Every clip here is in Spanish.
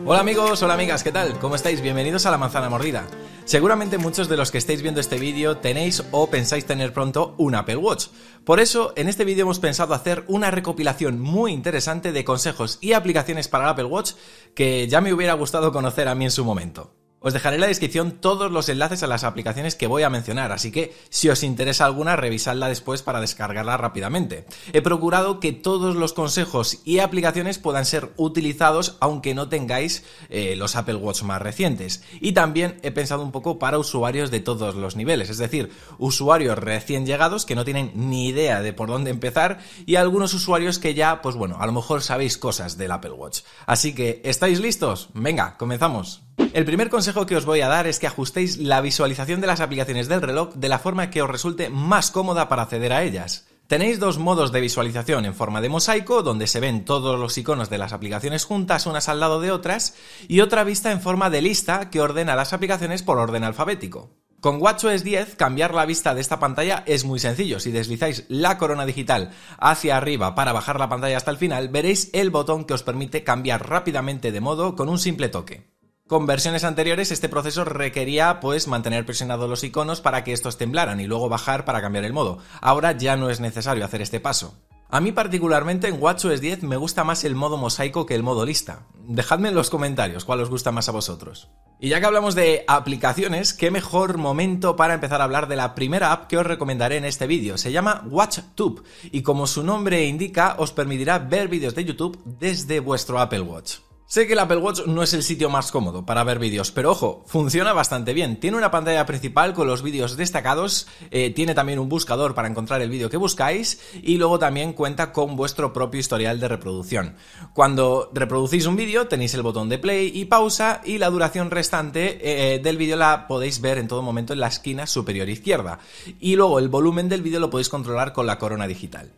Hola amigos, hola amigas, ¿qué tal? ¿Cómo estáis? Bienvenidos a La Manzana Mordida. Seguramente muchos de los que estáis viendo este vídeo tenéis o pensáis tener pronto un Apple Watch. Por eso, en este vídeo hemos pensado hacer una recopilación muy interesante de consejos y aplicaciones para el Apple Watch que ya me hubiera gustado conocer a mí en su momento. Os dejaré en la descripción todos los enlaces a las aplicaciones que voy a mencionar, así que si os interesa alguna, revisadla después para descargarla rápidamente. He procurado que todos los consejos y aplicaciones puedan ser utilizados aunque no tengáis los Apple Watch más recientes. Y también he pensado un poco para usuarios de todos los niveles, es decir, usuarios recién llegados que no tienen ni idea de por dónde empezar y algunos usuarios que ya, pues bueno, a lo mejor sabéis cosas del Apple Watch. Así que, ¿estáis listos? Venga, comenzamos. El primer consejo que os voy a dar es que ajustéis la visualización de las aplicaciones del reloj de la forma que os resulte más cómoda para acceder a ellas. Tenéis dos modos de visualización en forma de mosaico, donde se ven todos los iconos de las aplicaciones juntas unas al lado de otras, y otra vista en forma de lista que ordena las aplicaciones por orden alfabético. Con WatchOS 10, cambiar la vista de esta pantalla es muy sencillo. Si deslizáis la corona digital hacia arriba para bajar la pantalla hasta el final, veréis el botón que os permite cambiar rápidamente de modo con un simple toque. Con versiones anteriores este proceso requería mantener presionados los iconos para que estos temblaran y luego bajar para cambiar el modo. Ahora ya no es necesario hacer este paso. A mí particularmente en WatchOS 10 me gusta más el modo mosaico que el modo lista. Dejadme en los comentarios cuál os gusta más a vosotros. Y ya que hablamos de aplicaciones, qué mejor momento para empezar a hablar de la primera app que os recomendaré en este vídeo. Se llama WatchTube y como su nombre indica os permitirá ver vídeos de YouTube desde vuestro Apple Watch. Sé que el Apple Watch no es el sitio más cómodo para ver vídeos, pero ojo, funciona bastante bien. Tiene una pantalla principal con los vídeos destacados, tiene también un buscador para encontrar el vídeo que buscáis y luego también cuenta con vuestro propio historial de reproducción. Cuando reproducís un vídeo tenéis el botón de play y pausa y la duración restante del vídeo la podéis ver en todo momento en la esquina superior izquierda. Y luego el volumen del vídeo lo podéis controlar con la corona digital.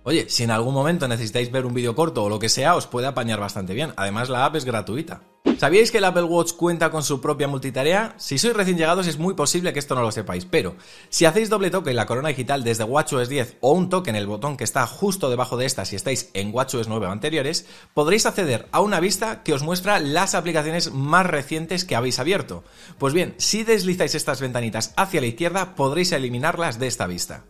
Oye, si en algún momento necesitáis ver un vídeo corto o lo que sea, os puede apañar bastante bien. Además, la app es gratuita. ¿Sabíais que el Apple Watch cuenta con su propia multitarea? Si sois recién llegados es muy posible que esto no lo sepáis, pero si hacéis doble toque en la corona digital desde WatchOS 10 o un toque en el botón que está justo debajo de esta si estáis en WatchOS 9 o anteriores, podréis acceder a una vista que os muestra las aplicaciones más recientes que habéis abierto. Pues bien, si deslizáis estas ventanitas hacia la izquierda, podréis eliminarlas de esta vista.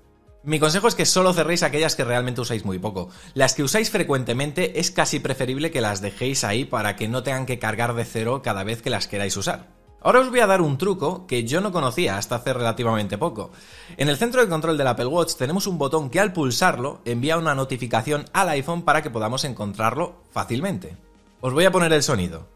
Mi consejo es que solo cerréis aquellas que realmente usáis muy poco. Las que usáis frecuentemente es casi preferible que las dejéis ahí para que no tengan que cargar de cero cada vez que las queráis usar. Ahora os voy a dar un truco que yo no conocía hasta hace relativamente poco. En el centro de control del Apple Watch tenemos un botón que al pulsarlo envía una notificación al iPhone para que podamos encontrarlo fácilmente. Os voy a poner el sonido.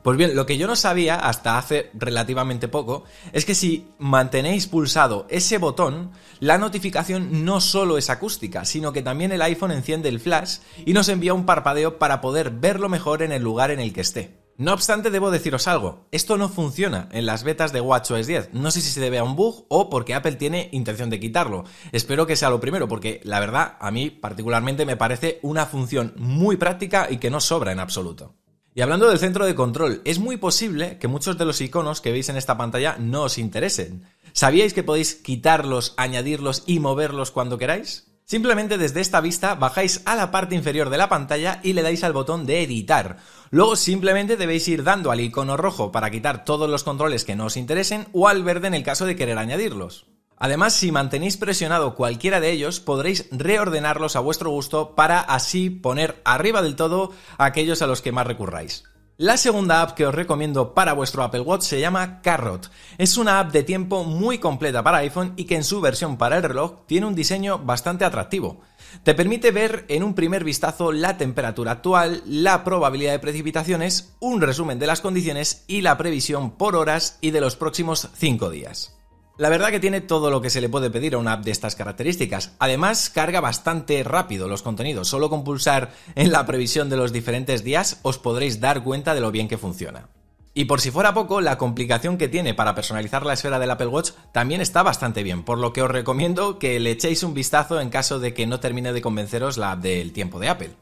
Pues bien, lo que yo no sabía hasta hace relativamente poco es que si mantenéis pulsado ese botón, la notificación no solo es acústica, sino que también el iPhone enciende el flash y nos envía un parpadeo para poder verlo mejor en el lugar en el que esté. No obstante, debo deciros algo, esto no funciona en las betas de WatchOS 10, no sé si se debe a un bug o porque Apple tiene intención de quitarlo. Espero que sea lo primero porque la verdad a mí particularmente me parece una función muy práctica y que no sobra en absoluto. Y hablando del centro de control, es muy posible que muchos de los iconos que veis en esta pantalla no os interesen. ¿Sabíais que podéis quitarlos, añadirlos y moverlos cuando queráis? Simplemente desde esta vista bajáis a la parte inferior de la pantalla y le dais al botón de editar. Luego simplemente debéis ir dando al icono rojo para quitar todos los controles que no os interesen o al verde en el caso de querer añadirlos. Además, si mantenéis presionado cualquiera de ellos, podréis reordenarlos a vuestro gusto para así poner arriba del todo aquellos a los que más recurráis. La segunda app que os recomiendo para vuestro Apple Watch se llama Carrot. Es una app de tiempo muy completa para iPhone y que en su versión para el reloj tiene un diseño bastante atractivo. Te permite ver en un primer vistazo la temperatura actual, la probabilidad de precipitaciones, un resumen de las condiciones y la previsión por horas y de los próximos 5 días. La verdad que tiene todo lo que se le puede pedir a una app de estas características. Además, carga bastante rápido los contenidos. Solo con pulsar en la previsión de los diferentes días os podréis dar cuenta de lo bien que funciona. Y por si fuera poco, la complicación que tiene para personalizar la esfera del Apple Watch también está bastante bien, por lo que os recomiendo que le echéis un vistazo en caso de que no termine de convenceros la app del tiempo de Apple.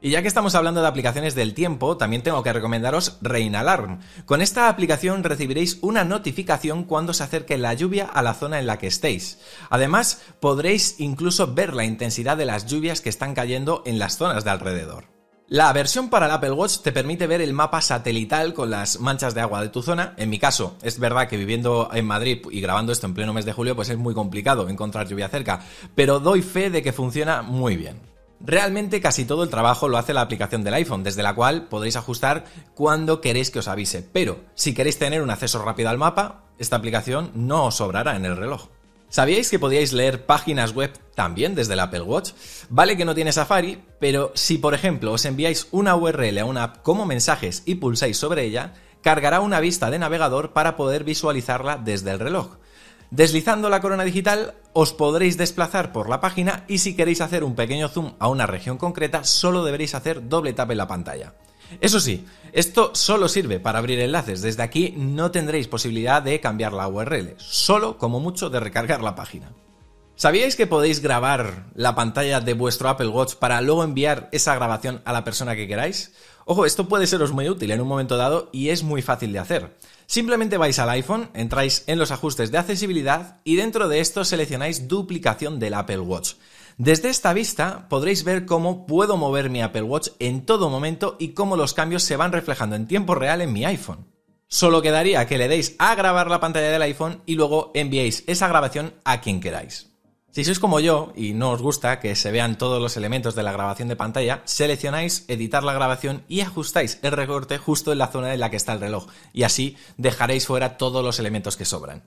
Y ya que estamos hablando de aplicaciones del tiempo, también tengo que recomendaros Rain Alarm. Con esta aplicación recibiréis una notificación cuando se acerque la lluvia a la zona en la que estéis. Además, podréis incluso ver la intensidad de las lluvias que están cayendo en las zonas de alrededor. La versión para el Apple Watch te permite ver el mapa satelital con las manchas de agua de tu zona. En mi caso, es verdad que viviendo en Madrid y grabando esto en pleno mes de julio, pues es muy complicado encontrar lluvia cerca, pero doy fe de que funciona muy bien. Realmente casi todo el trabajo lo hace la aplicación del iPhone, desde la cual podréis ajustar cuando queréis que os avise, pero si queréis tener un acceso rápido al mapa, esta aplicación no os sobrará en el reloj. ¿Sabíais que podíais leer páginas web también desde el Apple Watch? Vale que no tiene Safari, pero si por ejemplo os enviáis una URL a una app como mensajes y pulsáis sobre ella, cargará una vista de navegador para poder visualizarla desde el reloj. Deslizando la corona digital os podréis desplazar por la página y si queréis hacer un pequeño zoom a una región concreta solo deberéis hacer doble tap en la pantalla. Eso sí, esto solo sirve para abrir enlaces, desde aquí no tendréis posibilidad de cambiar la URL, solo como mucho de recargar la página. ¿Sabíais que podéis grabar la pantalla de vuestro Apple Watch para luego enviar esa grabación a la persona que queráis? Ojo, esto puede seros muy útil en un momento dado y es muy fácil de hacer. Simplemente vais al iPhone, entráis en los ajustes de accesibilidad y dentro de esto seleccionáis duplicación del Apple Watch. Desde esta vista podréis ver cómo puedo mover mi Apple Watch en todo momento y cómo los cambios se van reflejando en tiempo real en mi iPhone. Solo quedaría que le deis a grabar la pantalla del iPhone y luego enviéis esa grabación a quien queráis. Si sois como yo y no os gusta que se vean todos los elementos de la grabación de pantalla, seleccionáis editar la grabación y ajustáis el recorte justo en la zona en la que está el reloj y así dejaréis fuera todos los elementos que sobran.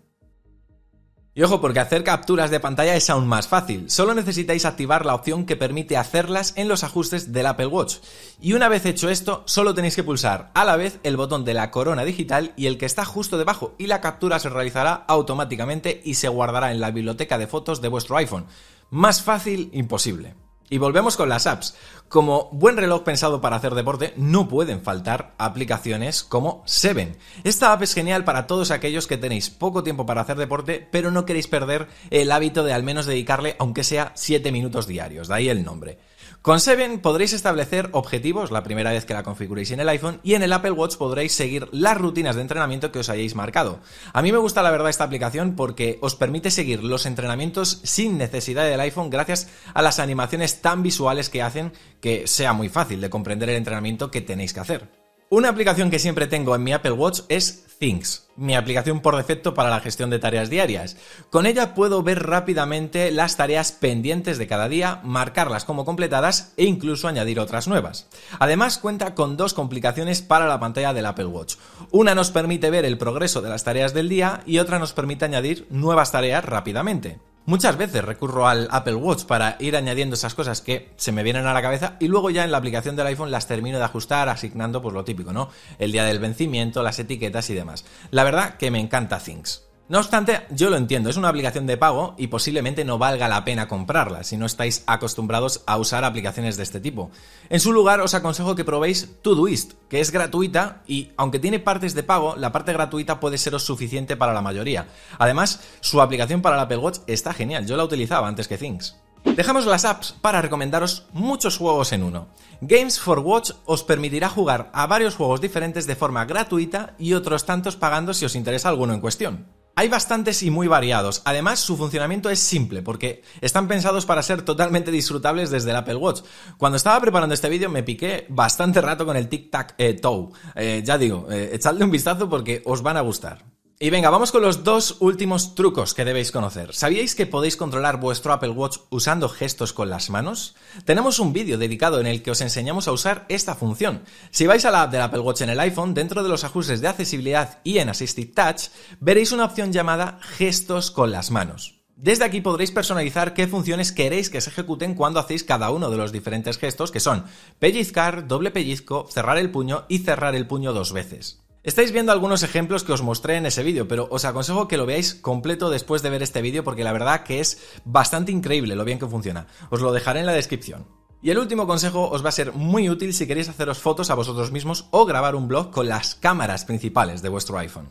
Y ojo, porque hacer capturas de pantalla es aún más fácil, solo necesitáis activar la opción que permite hacerlas en los ajustes del Apple Watch. Y una vez hecho esto, solo tenéis que pulsar a la vez el botón de la corona digital y el que está justo debajo y la captura se realizará automáticamente y se guardará en la biblioteca de fotos de vuestro iPhone. Más fácil, imposible. Y volvemos con las apps. Como buen reloj pensado para hacer deporte, no pueden faltar aplicaciones como Seven. Esta app es genial para todos aquellos que tenéis poco tiempo para hacer deporte, pero no queréis perder el hábito de al menos dedicarle, aunque sea 7 minutos diarios, de ahí el nombre. Con Seven podréis establecer objetivos la primera vez que la configuréis en el iPhone y en el Apple Watch podréis seguir las rutinas de entrenamiento que os hayáis marcado. A mí me gusta la verdad esta aplicación porque os permite seguir los entrenamientos sin necesidad del iPhone gracias a las animaciones tan visuales que hacen que sea muy fácil de comprender el entrenamiento que tenéis que hacer. Una aplicación que siempre tengo en mi Apple Watch es Things, mi aplicación por defecto para la gestión de tareas diarias. Con ella puedo ver rápidamente las tareas pendientes de cada día, marcarlas como completadas e incluso añadir otras nuevas. Además cuenta con dos complicaciones para la pantalla del Apple Watch. Una nos permite ver el progreso de las tareas del día y otra nos permite añadir nuevas tareas rápidamente. Muchas veces recurro al Apple Watch para ir añadiendo esas cosas que se me vienen a la cabeza y luego ya en la aplicación del iPhone las termino de ajustar asignando pues lo típico, ¿no? El día del vencimiento, las etiquetas y demás. La verdad que me encanta Things. No obstante, yo lo entiendo, es una aplicación de pago y posiblemente no valga la pena comprarla si no estáis acostumbrados a usar aplicaciones de este tipo. En su lugar os aconsejo que probéis Todoist, que es gratuita y aunque tiene partes de pago, la parte gratuita puede seros suficiente para la mayoría. Además, su aplicación para el Apple Watch está genial, yo la utilizaba antes que Things. Dejamos las apps para recomendaros muchos juegos en uno. Games for Watch os permitirá jugar a varios juegos diferentes de forma gratuita y otros tantos pagando si os interesa alguno en cuestión. Hay bastantes y muy variados, además su funcionamiento es simple porque están pensados para ser totalmente disfrutables desde el Apple Watch. Cuando estaba preparando este vídeo me piqué bastante rato con el Tic-Tac-Toe. Ya digo, echadle un vistazo porque os van a gustar. Y venga, vamos con los dos últimos trucos que debéis conocer. ¿Sabíais que podéis controlar vuestro Apple Watch usando gestos con las manos? Tenemos un vídeo dedicado en el que os enseñamos a usar esta función. Si vais a la app del Apple Watch en el iPhone, dentro de los ajustes de accesibilidad y en Assisted Touch, veréis una opción llamada Gestos con las manos. Desde aquí podréis personalizar qué funciones queréis que se ejecuten cuando hacéis cada uno de los diferentes gestos, que son pellizcar, doble pellizco, cerrar el puño y cerrar el puño 2 veces. Estáis viendo algunos ejemplos que os mostré en ese vídeo, pero os aconsejo que lo veáis completo después de ver este vídeo porque la verdad que es bastante increíble lo bien que funciona. Os lo dejaré en la descripción. Y el último consejo os va a ser muy útil si queréis haceros fotos a vosotros mismos o grabar un vlog con las cámaras principales de vuestro iPhone.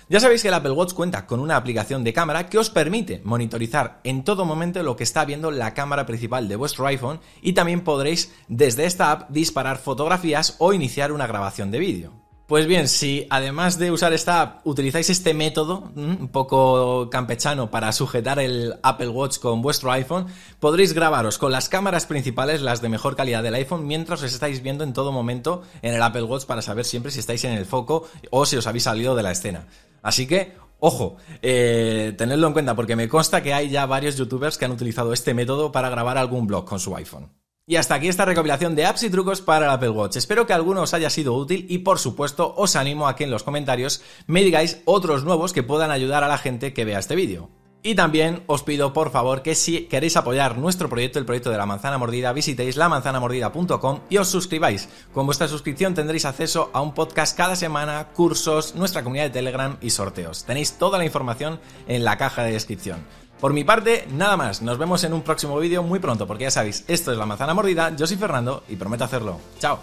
Ya sabéis que el Apple Watch cuenta con una aplicación de cámara que os permite monitorizar en todo momento lo que está viendo la cámara principal de vuestro iPhone y también podréis desde esta app disparar fotografías o iniciar una grabación de vídeo. Pues bien, si además de usar esta app utilizáis este método un poco campechano para sujetar el Apple Watch con vuestro iPhone, podréis grabaros con las cámaras principales, las de mejor calidad del iPhone, mientras os estáis viendo en todo momento en el Apple Watch para saber siempre si estáis en el foco o si os habéis salido de la escena. Así que, ojo, tenedlo en cuenta porque me consta que hay ya varios youtubers que han utilizado este método para grabar algún vlog con su iPhone. Y hasta aquí esta recopilación de apps y trucos para el Apple Watch. Espero que alguno os haya sido útil y por supuesto os animo a que en los comentarios me digáis otros nuevos que puedan ayudar a la gente que vea este vídeo. Y también os pido por favor que si queréis apoyar nuestro proyecto, el proyecto de La Manzana Mordida, visitéis lamanzanamordida.com y os suscribáis. Con vuestra suscripción tendréis acceso a un podcast cada semana, cursos, nuestra comunidad de Telegram y sorteos. Tenéis toda la información en la caja de descripción. Por mi parte, nada más. Nos vemos en un próximo vídeo muy pronto, porque ya sabéis, esto es La Manzana Mordida, yo soy Fernando y prometo hacerlo. ¡Chao!